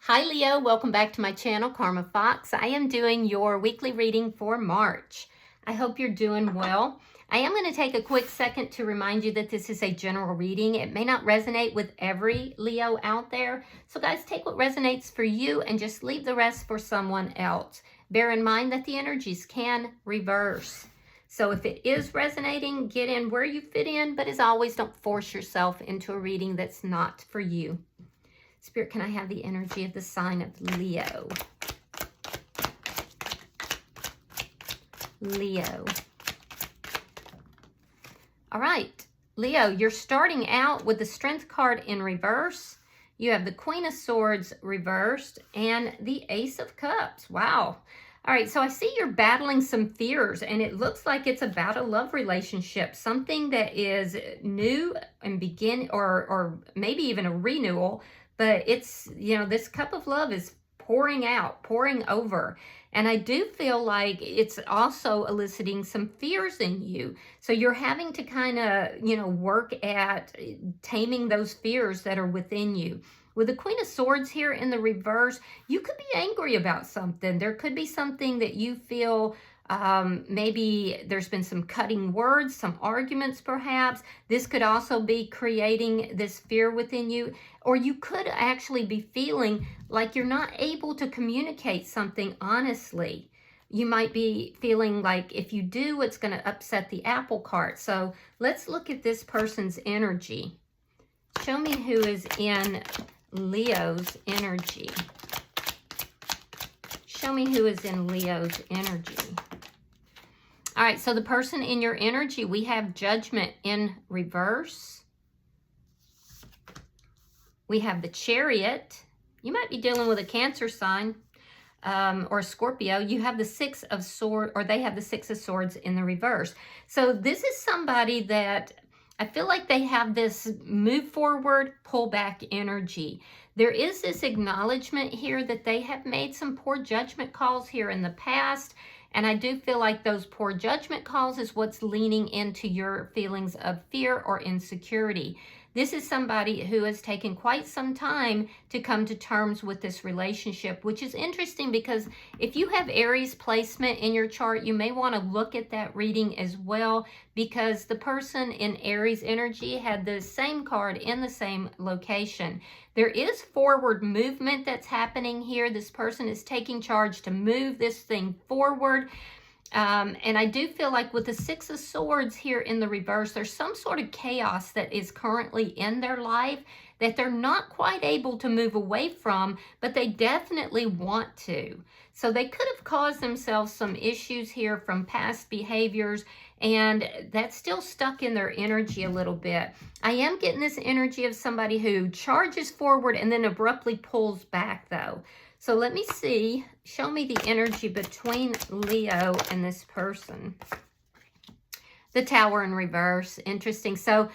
Hi Leo, welcome back to my channel, Karma Fox. I am doing your weekly reading for March. I hope you're doing well. I am going to take a quick second to remind you that this is a general reading. It may not resonate with every Leo out there. So guys, take what resonates for you and just leave the rest for someone else. Bear in mind that the energies can reverse. So if it is resonating, get in where you fit in, but as always, don't force yourself into a reading that's not for you. Spirit, can I have the energy of the sign of Leo? Leo. All right, Leo, you're starting out with the Strength card in reverse. You have the Queen of Swords reversed and the Ace of Cups. Wow. All right, so I see you're battling some fears, and it looks like it's about a love relationship, something that is new and or maybe even a renewal. But it's, this cup of love is pouring out, pouring over. And I do feel like it's also eliciting some fears in you. So you're having to kind of, work at taming those fears that are within you. With the Queen of Swords here in the reverse, you could be angry about something. There could be something that you feel maybe there's been some cutting words, some arguments perhaps. This could also be creating this fear within you, or you could actually be feeling like you're not able to communicate something honestly. You might be feeling like if you do, it's going to upset the apple cart. So let's look at this person's energy. Show me who is in Leo's energy. Show me who is in Leo's energy. All right, so the person in your energy, we have Judgment in reverse. We have the Chariot. You might be dealing with a Cancer sign or Scorpio. You have the Six of Swords, or they have the Six of Swords in the reverse. So this is somebody that I feel like they have this move forward, pull back energy. There is this acknowledgement here that they have made some poor judgment calls here in the past. And I do feel like those poor judgment calls is what's leaning into your feelings of fear or insecurity. This is somebody who has taken quite some time to come to terms with this relationship, which is interesting because if you have Aries placement in your chart, you may want to look at that reading as well, because the person in Aries energy had the same card in the same location. There is forward movement that's happening here. This person is taking charge to move this thing forward. And I do feel like with the Six of Swords here in the reverse, there's some sort of chaos that is currently in their life that they're not quite able to move away from, but they definitely want to. So they could have caused themselves some issues here from past behaviors, and that's still stuck in their energy a little bit. I am getting this energy of somebody who charges forward and then abruptly pulls back though. So let me see, show me the energy between Leo and this person. The Tower in reverse, interesting. So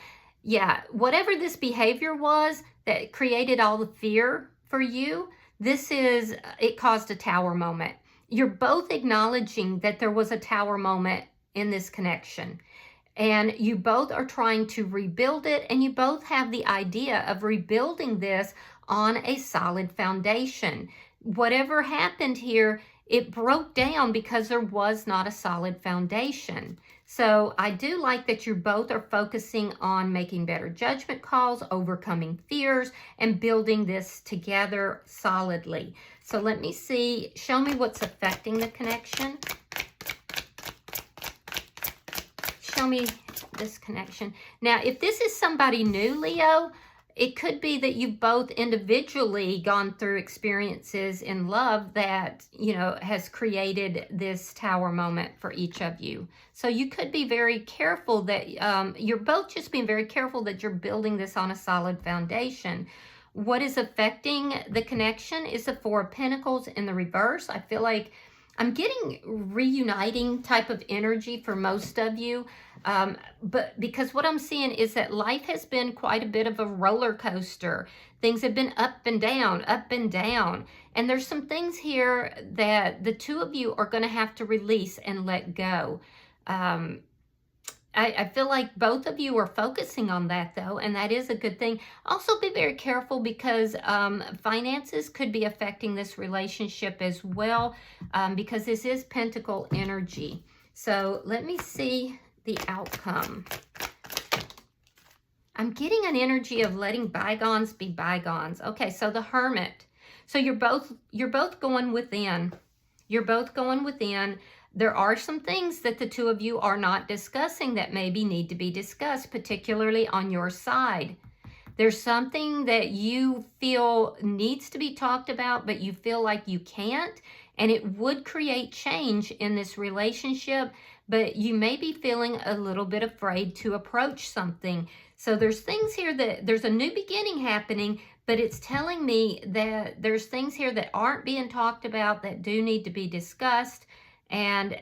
yeah, whatever this behavior was that created all the fear for you, it caused a Tower moment. You're both acknowledging that there was a Tower moment in this connection. And you both are trying to rebuild it, and you both have the idea of rebuilding this on a solid foundation. Whatever happened here, it broke down because there was not a solid foundation. So I do like that you both are focusing on making better judgment calls, overcoming fears, and building this together solidly. So let me see, show me what's affecting the connection. Show me this connection. Now, if this is somebody new, Leo, it could be that you've both individually gone through experiences in love that, has created this Tower moment for each of you. So you could be very careful that you're both just being very careful that you're building this on a solid foundation. What is affecting the connection is the Four of Pentacles in the reverse. I feel like I'm getting reuniting type of energy for most of you. But because what I'm seeing is that life has been quite a bit of a roller coaster. Things have been up and down, up and down. And there's some things here that the two of you are going to have to release and let go. I feel like both of you are focusing on that, though, and that is a good thing. Also, be very careful because finances could be affecting this relationship as well, because this is Pentacle energy. So let me see the outcome. I'm getting an energy of letting bygones be bygones. Okay, so the Hermit. So you're both going within. You're both going within. There are some things that the two of you are not discussing that maybe need to be discussed, particularly on your side. There's something that you feel needs to be talked about, but you feel like you can't, and it would create change in this relationship, but you may be feeling a little bit afraid to approach something. So there's things here that there's a new beginning happening, but it's telling me that there's things here that aren't being talked about that do need to be discussed. And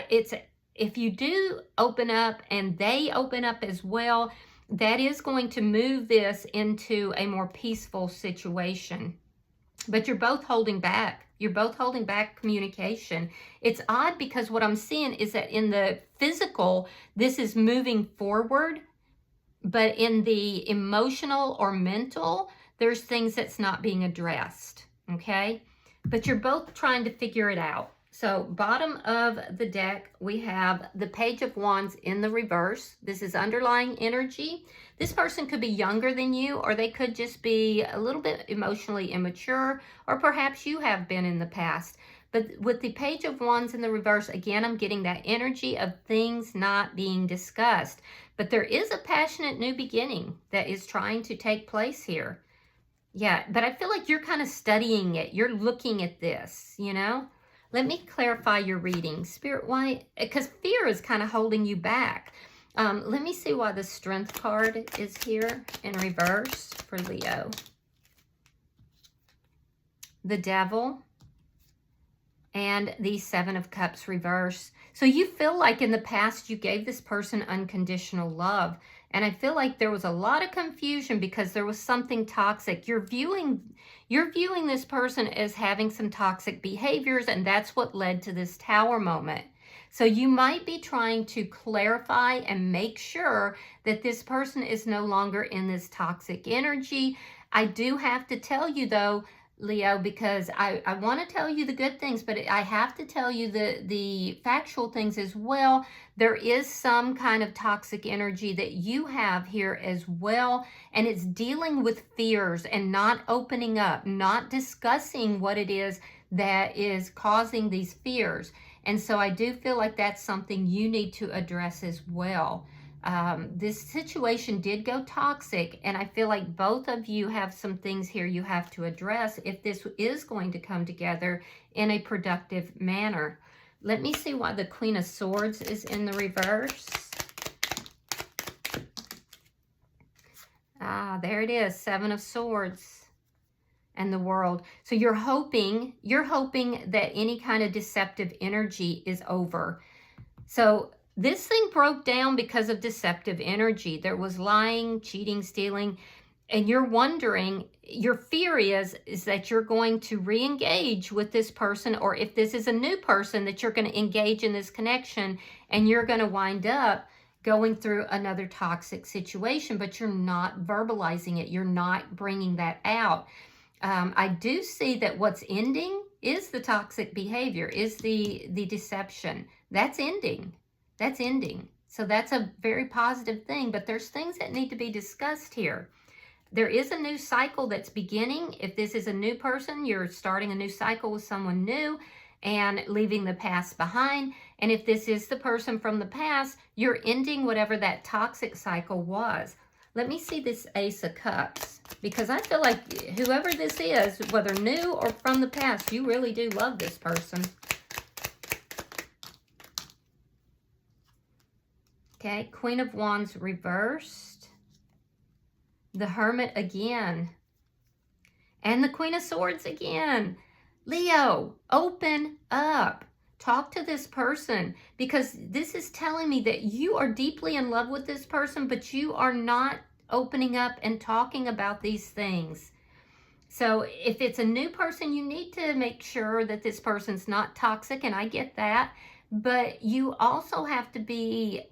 if you do open up and they open up as well, that is going to move this into a more peaceful situation. But you're both holding back. You're both holding back communication. It's odd because what I'm seeing is that in the physical, this is moving forward, but in the emotional or mental, there's things that's not being addressed, okay? But you're both trying to figure it out. So bottom of the deck, we have the Page of Wands in the reverse. This is underlying energy. This person could be younger than you, or they could just be a little bit emotionally immature, or perhaps you have been in the past. But with the Page of Wands in the reverse, again, I'm getting that energy of things not being discussed. But there is a passionate new beginning that is trying to take place here. Yeah, but I feel like you're kind of studying it. You're looking at this, you know? Let me clarify your reading. Spirit, why? Because fear is kind of holding you back. Let me see why the Strength card is here in reverse for Leo. The Devil and the Seven of Cups reverse. So you feel like in the past you gave this person unconditional love. And I feel like there was a lot of confusion because there was something toxic. You're viewing this person as having some toxic behaviors, and that's what led to this Tower moment. So you might be trying to clarify and make sure that this person is no longer in this toxic energy. I do have to tell you, though, Leo, because I want to tell you the good things, but I have to tell you the factual things as well. There is some kind of toxic energy that you have here as well, and it's dealing with fears and not opening up, not discussing what it is that is causing these fears. And so I do feel like that's something you need to address as well. This situation did go toxic, and I feel like both of you have some things here you have to address if this is going to come together in a productive manner. Let me see why the Queen of Swords is in the reverse. There it is, Seven of Swords and the World. So you're hoping that any kind of deceptive energy is over. So this thing broke down because of deceptive energy. There was lying, cheating, stealing, and you're wondering, your fear is that you're going to re-engage with this person, or if this is a new person, that you're going to engage in this connection and you're going to wind up going through another toxic situation, but you're not verbalizing it. You're not bringing that out. I do see that what's ending is the toxic behavior, is the deception. That's ending. That's ending. So that's a very positive thing, but there's things that need to be discussed here. There is a new cycle that's beginning. If this is a new person, you're starting a new cycle with someone new and leaving the past behind. And if this is the person from the past, you're ending whatever that toxic cycle was. Let me see this Ace of Cups, because I feel like whoever this is, whether new or from the past, you really do love this person. Okay, Queen of Wands reversed. The Hermit again. And the Queen of Swords again. Leo, open up. Talk to this person, because this is telling me that you are deeply in love with this person, but you are not opening up and talking about these things. So if it's a new person, you need to make sure that this person's not toxic, and I get that. But you also have to be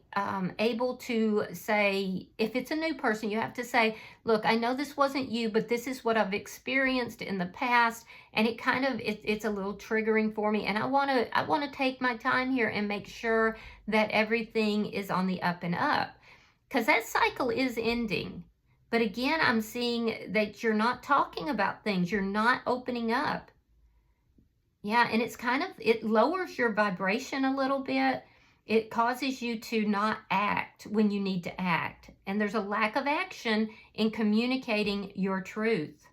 able to say, if it's a new person, you have to say, look, I know this wasn't you, but this is what I've experienced in the past, and it kind of, it's a little triggering for me, and I want to take my time here and make sure that everything is on the up and up, because that cycle is ending. But again, I'm seeing that you're not talking about things, you're not opening up. Yeah, and it's kind of, it lowers your vibration a little bit. It causes you to not act when you need to act. And there's a lack of action in communicating your truth.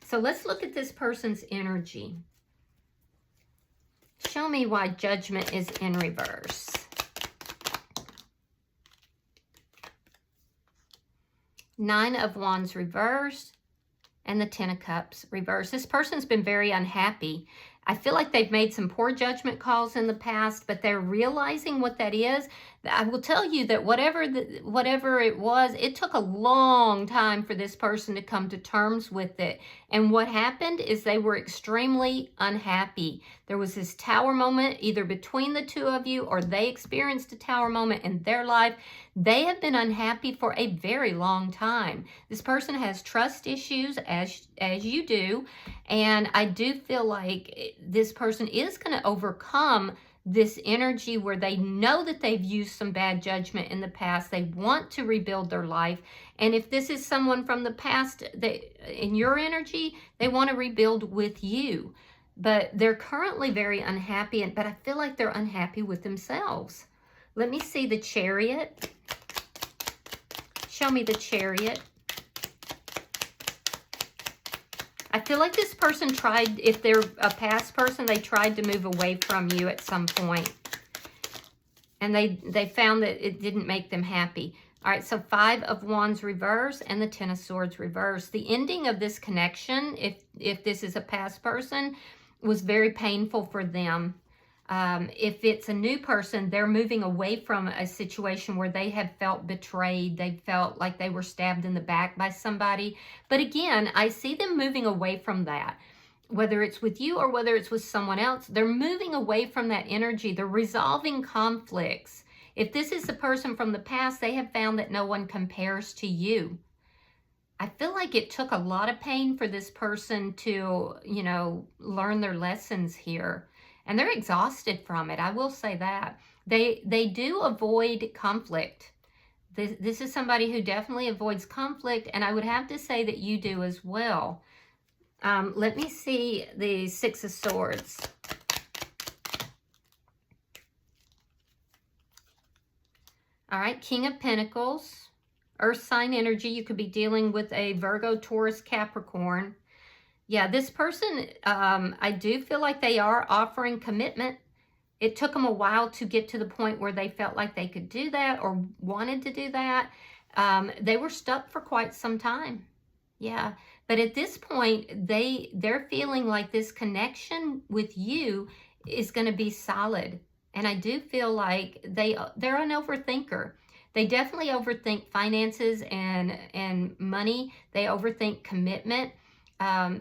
So let's look at this person's energy. Show me why Judgment is in reverse. Nine of Wands reversed and the Ten of Cups reversed. This person's been very unhappy. I feel like they've made some poor judgment calls in the past, but they're realizing what that is. I will tell you that whatever it was, it took a long time for this person to come to terms with it. And what happened is they were extremely unhappy. There was this tower moment either between the two of you, or they experienced a tower moment in their life. They have been unhappy for a very long time. This person has trust issues, as you do, and I do feel like this person is going to overcome this energy where they know that they've used some bad judgment in the past. They want to rebuild their life. And if this is someone from the past, in your energy, they want to rebuild with you. But they're currently very unhappy, but I feel like they're unhappy with themselves. Let me see the Chariot. Show me the Chariot. I feel like this person tried, if they're a past person, they tried to move away from you at some point. And they found that it didn't make them happy. All right, so Five of Wands reverse and the Ten of Swords reverse. The ending of this connection, if this is a past person, was very painful for them. If it's a new person, they're moving away from a situation where they have felt betrayed. They felt like they were stabbed in the back by somebody. But again, I see them moving away from that. Whether it's with you or whether it's with someone else, they're moving away from that energy. They're resolving conflicts. If this is a person from the past, they have found that no one compares to you. I feel like it took a lot of pain for this person to, learn their lessons here. And they're exhausted from it. I will say that. They do avoid conflict. This is somebody who definitely avoids conflict, and I would have to say that you do as well. Let me see the Six of Swords. All right, King of Pentacles, Earth sign energy. You could be dealing with a Virgo, Taurus, Capricorn. Yeah, this person, I do feel like they are offering commitment. It took them a while to get to the point where they felt like they could do that or wanted to do that. They were stuck for quite some time. Yeah, but at this point, they're feeling like this connection with you is going to be solid. And I do feel like they're an overthinker. They definitely overthink finances and money. They overthink commitment.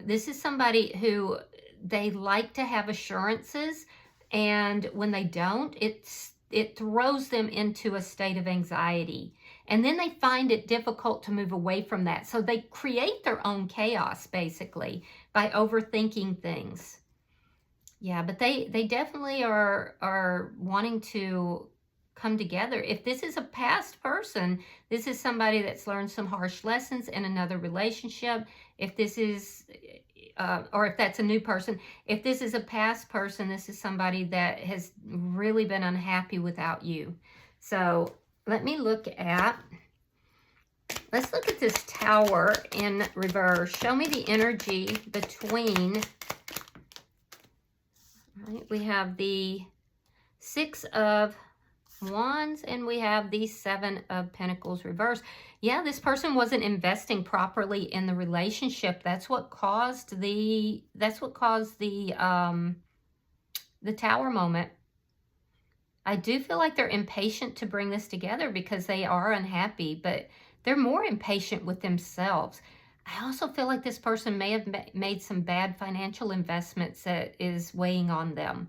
This is somebody who they like to have assurances, and when they don't, it throws them into a state of anxiety. And then they find it difficult to move away from that. So they create their own chaos, basically, by overthinking things. Yeah, but they definitely are wanting to come together. If this is a past person, this is somebody that's learned some harsh lessons in another relationship. If this is, or if that's a new person, if this is a past person, this is somebody that has really been unhappy without you. So let's look at this Tower in reverse. Show me the energy between, all right, we have the Six of Wands and we have the Seven of Pentacles reverse. Yeah, this person wasn't investing properly in the relationship. That's what caused the Tower moment. I do feel like they're impatient to bring this together because they are unhappy, but they're more impatient with themselves. I also feel like this person may have made some bad financial investments that is weighing on them.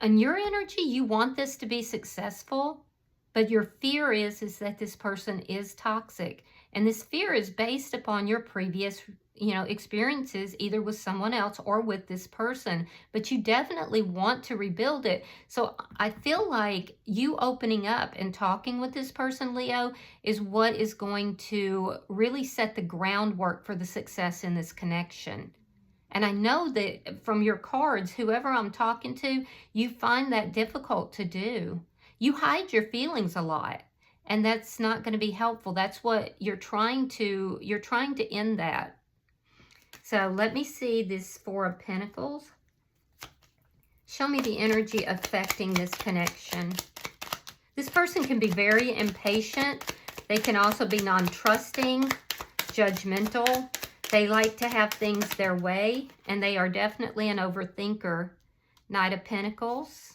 on your energy, you want this to be successful, but your fear is that this person is toxic. And this fear is based upon your previous, experiences, either with someone else or with this person. But you definitely want to rebuild it. So I feel like you opening up and talking with this person, Leo, is what is going to really set the groundwork for the success in this connection. And I know that from your cards, whoever I'm talking to, you find that difficult to do. You hide your feelings a lot, and that's not going to be helpful. That's what you're trying to end that. So let me see this Four of Pentacles. Show me the energy affecting this connection. This person can be very impatient. They can also be non-trusting, judgmental. They like to have things their way, and they are definitely an overthinker. Knight of Pentacles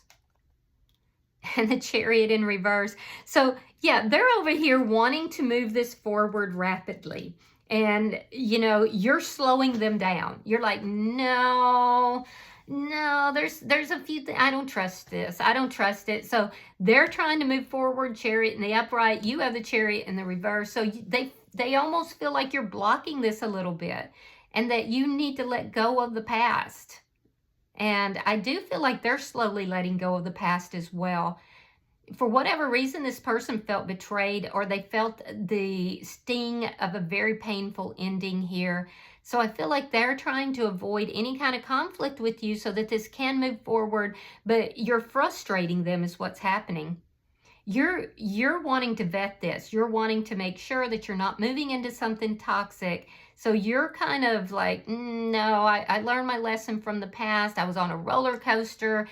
and the Chariot in reverse. So yeah, they're over here wanting to move this forward rapidly. And, you're slowing them down. You're like, no, there's a few things. I don't trust this. I don't trust it. So they're trying to move forward, Chariot in the upright. You have the Chariot in the reverse. So they almost feel like you're blocking this a little bit, and that you need to let go of the past. And I do feel like they're slowly letting go of the past as well. For whatever reason, this person felt betrayed, or they felt the sting of a very painful ending here. So I feel like they're trying to avoid any kind of conflict with you so that this can move forward, but you're frustrating them is what's happening. You're wanting to vet this. You're wanting to make sure that you're not moving into something toxic. So you're kind of like, no, I learned my lesson from the past. I was on a roller coaster.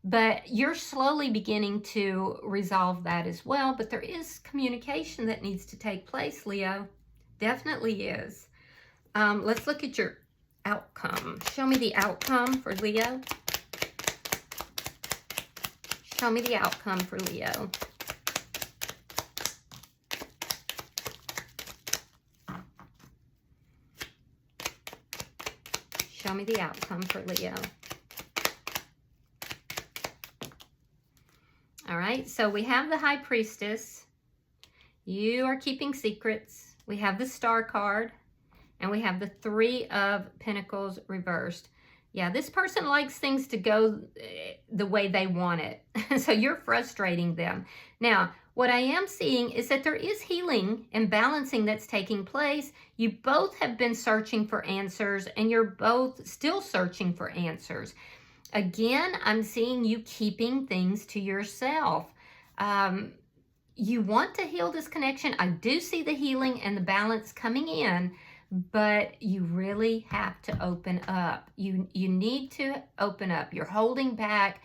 But you're slowly beginning to resolve that as well. But there is communication that needs to take place, Leo. Definitely is. Let's look at your outcome. Show me the outcome for Leo. Show me the outcome for Leo. Show me the outcome for Leo. All right, so we have the High Priestess. You are keeping secrets. We have the Star card, and we have the Three of Pentacles reversed. Yeah, this person likes things to go the way they want it. So you're frustrating them. Now, what I am seeing is that there is healing and balancing that's taking place. You both have been searching for answers, and you're both still searching for answers. Again, I'm seeing you keeping things to yourself. You want to heal this connection. I do see the healing and the balance coming in, but you really have to open up. You need to open up. You're holding back.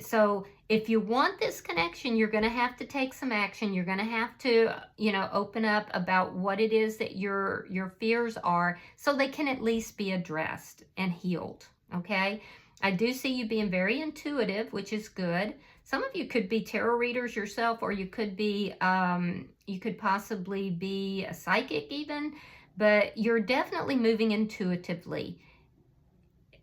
So if you want this connection, you're going to have to take some action. You're going to have to, open up about what it is that your fears are, so they can at least be addressed and healed. Okay? I do see you being very intuitive, which is good. Some of you could be tarot readers yourself, or you could be, you could possibly be a psychic even, but you're definitely moving intuitively.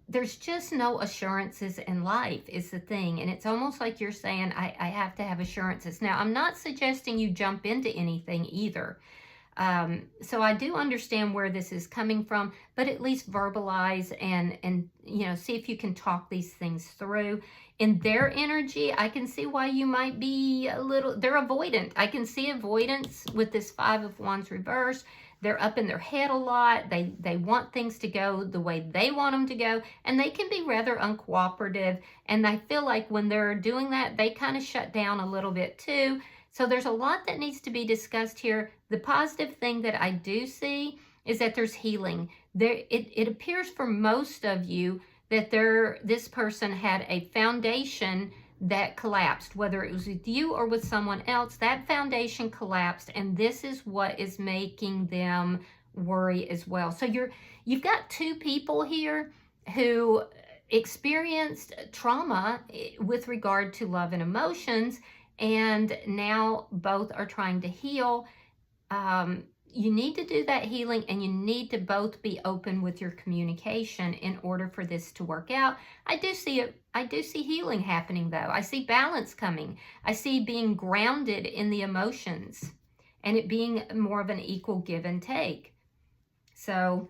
There's just no assurances in life is the thing. And it's almost like you're saying, I have to have assurances. Now, I'm not suggesting you jump into anything either. So I do understand where this is coming from, but at least verbalize and see if you can talk these things through. In their energy, I can see why you might be they're avoidant. I can see avoidance with this Five of Wands reverse. They're up in their head a lot. They want things to go the way they want them to go, and they can be rather uncooperative. And I feel like when they're doing that, they kind of shut down a little bit too. So there's a lot that needs to be discussed here. The positive thing that I do see is that there's healing. It appears for most of you that this person had a foundation that collapsed, whether it was with you or with someone else. That foundation collapsed, and this is what is making them worry as well. So you've got two people here who experienced trauma with regard to love and emotions, and now both are trying to heal. you need to do that healing, and you need to both be open with your communication in order for this to work out. I do see it. I do see healing happening, though. I see balance coming. I see being grounded in the emotions and it being more of an equal give and take. So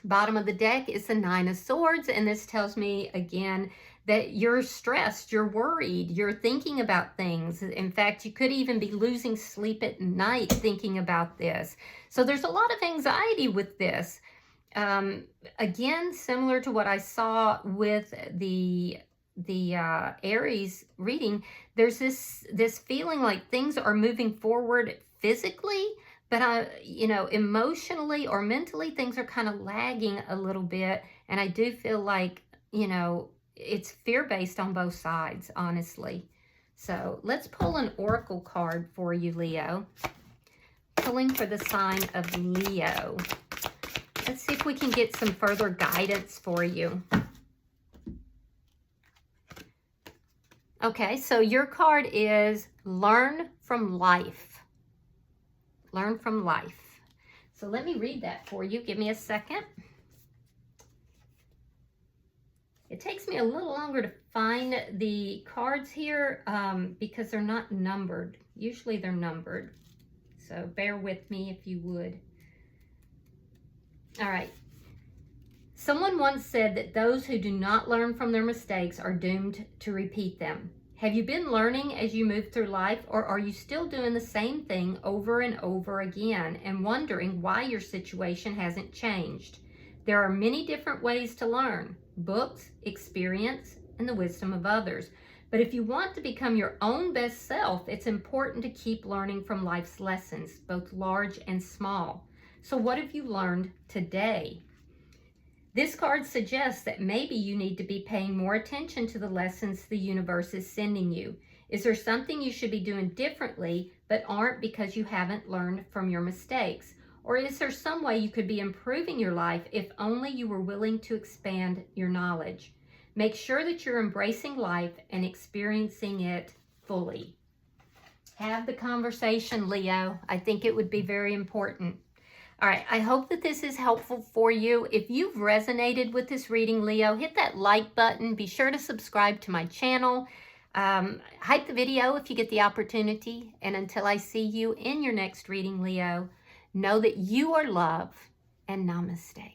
bottom of the deck is the Nine of Swords, and this tells me again that you're stressed, you're worried, you're thinking about things. In fact, you could even be losing sleep at night thinking about this. So there's a lot of anxiety with this. Again, similar to what I saw with the Aries reading, there's this feeling like things are moving forward physically, but emotionally or mentally, things are kind of lagging a little bit. And I do feel like, it's fear-based on both sides, honestly. So let's pull an oracle card for you, Leo. Pulling for the sign of Leo. Let's see if we can get some further guidance for you. Okay, so your card is Learn from Life. Learn from life. So let me read that for you. Give me a second. It takes me a little longer to find the cards here because they're not numbered. Usually they're numbered. So bear with me if you would. All right. Someone once said that those who do not learn from their mistakes are doomed to repeat them. Have you been learning as you move through life, or are you still doing the same thing over and over again and wondering why your situation hasn't changed? There are many different ways to learn: books, experience, and the wisdom of others. But if you want to become your own best self, it's important to keep learning from life's lessons, both large and small. So what have you learned today? This card suggests that maybe you need to be paying more attention to the lessons the universe is sending you. Is there something you should be doing differently but aren't because you haven't learned from your mistakes? Or is there some way you could be improving your life if only you were willing to expand your knowledge? Make sure that you're embracing life and experiencing it fully. Have the conversation, Leo. I think it would be very important. All right, I hope that this is helpful for you. If you've resonated with this reading, Leo, hit that like button. Be sure to subscribe to my channel. Hype the video if you get the opportunity. And until I see you in your next reading, Leo, know that you are loved, and namaste.